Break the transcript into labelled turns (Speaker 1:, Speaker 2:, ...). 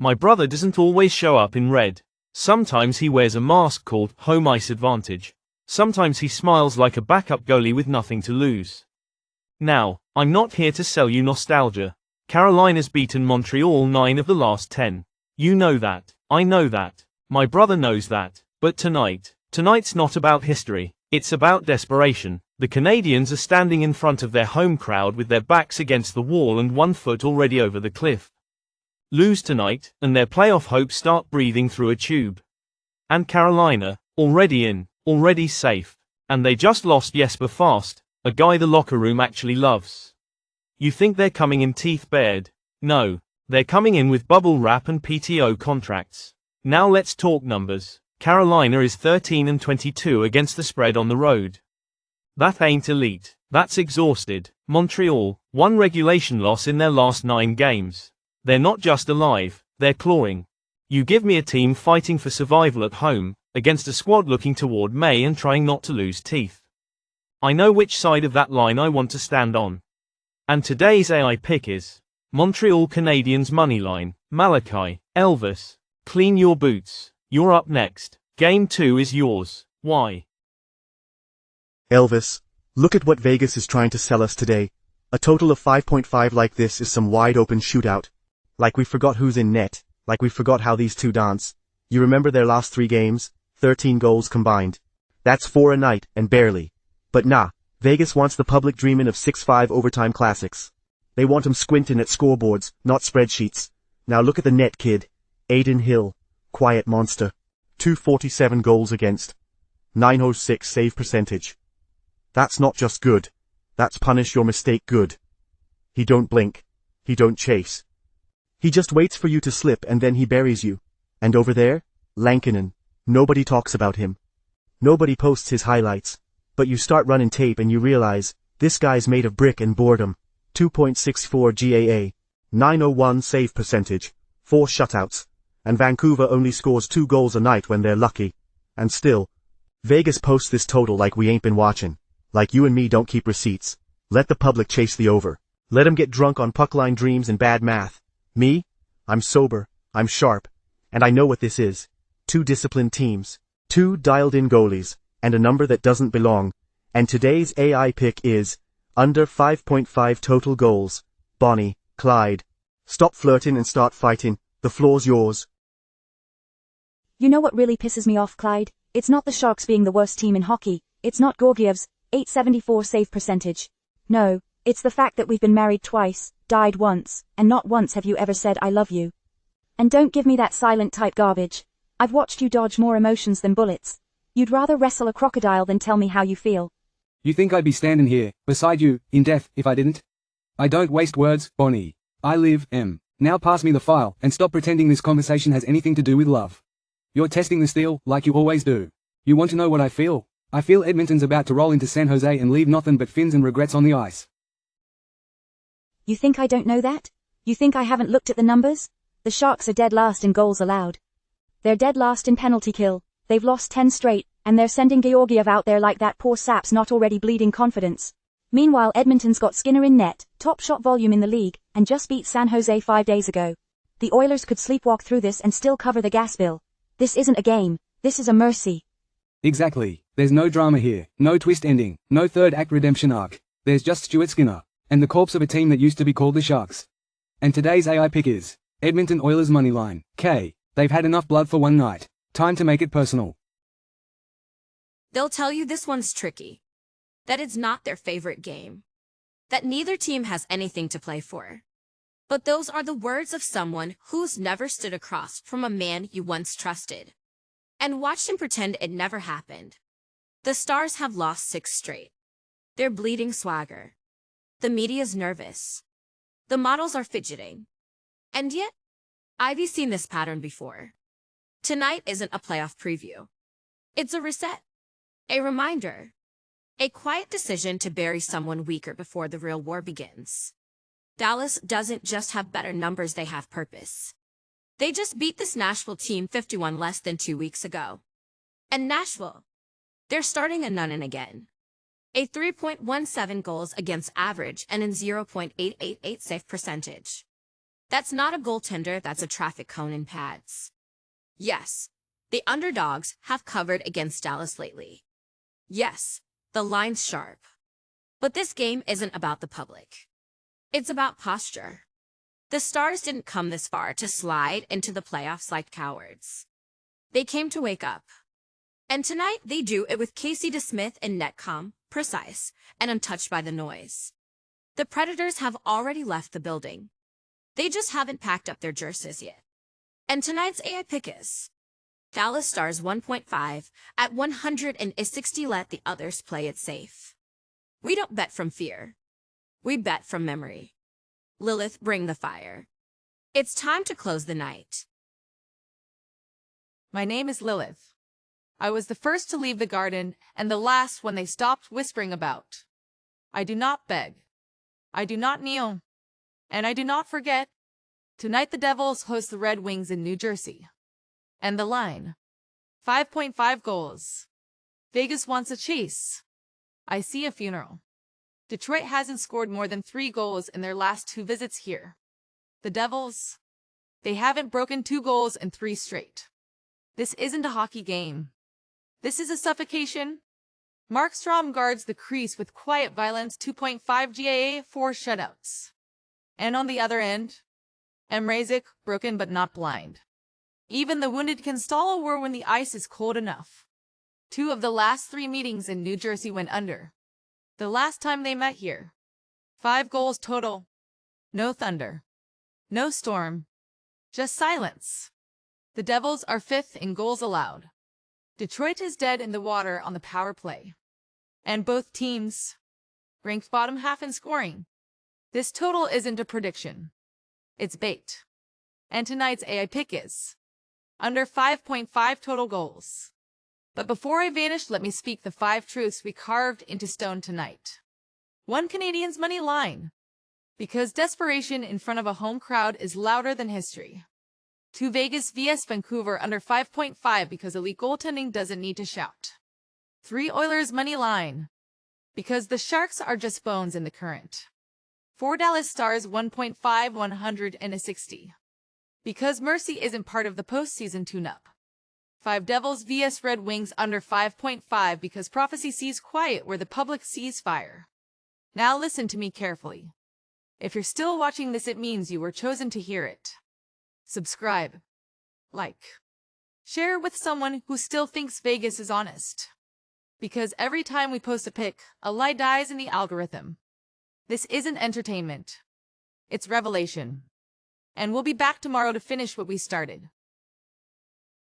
Speaker 1: My brother doesn't always show up in red. Sometimes he wears a mask called home ice advantage. Sometimes he smiles like a backup goalie with nothing to lose. Now, I'm not here to sell you nostalgia. Carolina's beaten Montreal 9 of the last 10. You know that. I know that. My brother knows that. But tonight's not about history. It's about desperation. The Canadiens are standing in front of their home crowd with their backs against the wall and 1 foot already over the cliff. Lose tonight, and their playoff hopes start breathing through a tube. And Carolina, already in, already safe. And they just lost Jesper Fast, a guy the locker room actually loves. You think they're coming in teeth bared? No. They're coming in with bubble wrap and PTO contracts. Now let's talk numbers. Carolina is 13-22 against the spread on the road. That ain't elite. That's exhausted. Montreal, 1 regulation loss in their last 9 games. They're not just alive, they're clawing. You give me a team fighting for survival at home, against a squad looking toward May and trying not to lose teeth. I know which side of that line I want to stand on. And today's AI pick is Montreal Canadiens moneyline. Malachi, Elvis, clean your boots. You're up next. Game 2 is yours. Why?
Speaker 2: Elvis, look at what Vegas is trying to sell us today. A total of 5.5 like this is some wide-open shootout. Like we forgot who's in net, like we forgot how these two dance. You remember their last 3 games? 13 goals combined. That's 4 a night, and barely. But nah, Vegas wants the public dreaming of 6-5 overtime classics. They want 'em squinting at scoreboards, not spreadsheets. Now look at the net kid. Aiden Hill. Quiet monster. 247 goals against. 906 save percentage. That's not just good. That's punish your mistake good. He don't blink. He don't chase. He just waits for you to slip and then he buries you. And over there, Lankinen. Nobody talks about him. Nobody posts his highlights. But you start running tape and you realize, this guy's made of brick and boredom. 2.64 GAA. 901 save percentage. 4 shutouts. And Vancouver only scores 2 goals a night when they're lucky. And still, Vegas posts this total like we ain't been watching. Like you and me don't keep receipts. Let the public chase the over. Let 'em get drunk on puck-line dreams and bad math. Me? I'm sober, I'm sharp, and I know what this is. 2 disciplined teams, 2 dialed-in goalies, and a number that doesn't belong. And today's AI pick is under 5.5 total goals. Bonnie, Clyde. Stop flirting and start fighting. The floor's yours.
Speaker 3: You know what really pisses me off, Clyde? It's not the Sharks being the worst team in hockey. It's not Georgiev's 874 save percentage. No, it's the fact that we've been married twice, died once, and not once have you ever said I love you. And don't give me that silent type garbage. I've watched you dodge more emotions than bullets. You'd rather wrestle a crocodile than tell me how you feel.
Speaker 4: You think I'd be standing here, beside you, in death, if I didn't? I don't waste words, Bonnie. I live, Now pass me the file, and stop pretending this conversation has anything to do with love. You're testing the steel, like you always do. You want to know what I feel? I feel Edmonton's about to roll into San Jose and leave nothing but fins and regrets on the ice.
Speaker 3: You think I don't know that? You think I haven't looked at the numbers? The Sharks are dead last in goals allowed. They're dead last in penalty kill. They've lost 10 straight, and they're sending Georgiev out there like that poor sap's not already bleeding confidence. Meanwhile, Edmonton's got Skinner in net, top shot volume in the league, and just beat San Jose 5 days ago. The Oilers could sleepwalk through this and still cover the gas bill. This isn't a game. This is a mercy.
Speaker 4: Exactly. There's no drama here, no twist ending, no third act redemption arc. There's just Stuart Skinner, and the corpse of a team that used to be called the Sharks. And today's AI pick is Edmonton Oilers moneyline. K. They've had enough blood for one night. Time to make it personal.
Speaker 5: They'll tell you this one's tricky. That it's not their favorite game. That neither team has anything to play for. But those are the words of someone who's never stood across from a man you once trusted and watched him pretend it never happened. The Stars have lost 6 straight. They're bleeding swagger. The media's nervous. The models are fidgeting. And yet, I've seen this pattern before. Tonight isn't a playoff preview. It's a reset. A reminder. A quiet decision to bury someone weaker before the real war begins. Dallas doesn't just have better numbers, they have purpose. They just beat this Nashville team 51 less than 2 weeks ago. And Nashville, they're starting a none again. A 3.17 goals against average and in 0.888 save percentage. That's not a goaltender, that's a traffic cone in pads. Yes, the underdogs have covered against Dallas lately. Yes, the line's sharp. But this game isn't about the public. It's about posture. The Stars didn't come this far to slide into the playoffs like cowards. They came to wake up. And tonight they do it with Casey DeSmith in net calm, precise, and untouched by the noise. The Predators have already left the building. They just haven't packed up their jerseys yet. And tonight's AI pick is Dallas Stars 1.5 at 160. Let the others play it safe. We don't bet from fear. We bet from memory. Lilith, bring the fire. It's time to close the night.
Speaker 6: My name is Lilith. I was the first to leave the garden and the last when they stopped whispering about. I do not beg. I do not kneel. And I do not forget. Tonight the Devils host the Red Wings in New Jersey. And the line. 5.5 goals. Vegas wants a chase. I see a funeral. Detroit hasn't scored more than 3 goals in their last 2 visits here. The Devils, they haven't broken 2 goals in 3 straight. This isn't a hockey game. This is a suffocation. Markstrom guards the crease with quiet violence, 2.5 GAA, 4 shutouts. And on the other end, Mrazek, broken but not blind. Even the wounded can stall a war when the ice is cold enough. 2 of the last 3 meetings in New Jersey went under. The last time they met here. 5 goals total. No thunder. No storm. Just silence. The Devils are 5th in goals allowed. Detroit is dead in the water on the power play. And both teams ranked bottom half in scoring. This total isn't a prediction. It's bait. And tonight's AI pick is under 5.5 total goals. But before I vanish, let me speak the 5 truths we carved into stone tonight. 1 Canadiens money line. Because desperation in front of a home crowd is louder than history. 2 Vegas vs Vancouver under 5.5 because elite goaltending doesn't need to shout. 3 Oilers money line. Because the Sharks are just bones in the current. 4 Dallas Stars 1.5 160. Because mercy isn't part of the postseason tune-up. 5 Devils vs Red Wings under 5.5 because prophecy sees quiet where the public sees fire. Now listen to me carefully. If you're still watching this, it means you were chosen to hear it. Subscribe, like, share with someone who still thinks Vegas is honest. Because every time we post a pic, a lie dies in the algorithm. This isn't entertainment. It's revelation. And we'll be back tomorrow to finish what we started.